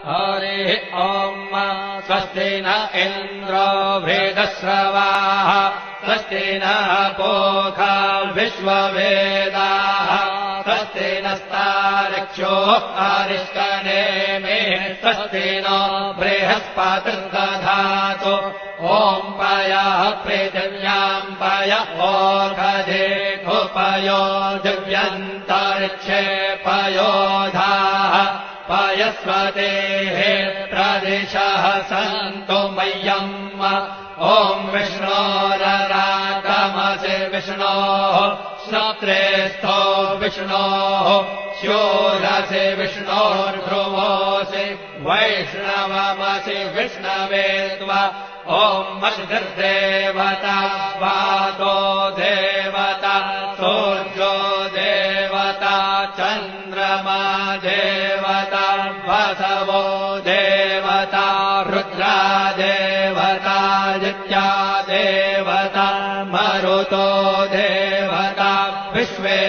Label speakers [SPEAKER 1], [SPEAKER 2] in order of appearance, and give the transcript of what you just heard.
[SPEAKER 1] हरिः ॐ स्वस्ति न इन्द्रो वृद्धश्रवाः स्वस्ति नः पूषा विश्ववेदाः स्वस्ति नस्तारक्षो अरिष्टनेमिः स्वस्ति नो बृहस्पतिर्दधातु ॐ पयः पृथिव्याम् पय ओषधेऽपयो दिव्यन्तरिक्षे पयोधाः पयस्वतेः प्रदिशः सन्तु मह्यम् ॐ विष्णोररागमसि विष्णोः श्रोत्रेस्थो विष्णोः शूरसि विष्णोर्ध्रुवोऽसि वैष्णवमसि विष्णवे त्वा ॐ मद्भिर्देवता वातो देवता सूर्यो देवता चन्द्रमा देवता वसवो देवता रुद्रा देवता नित्या देवता मरुतो देवता विश्वे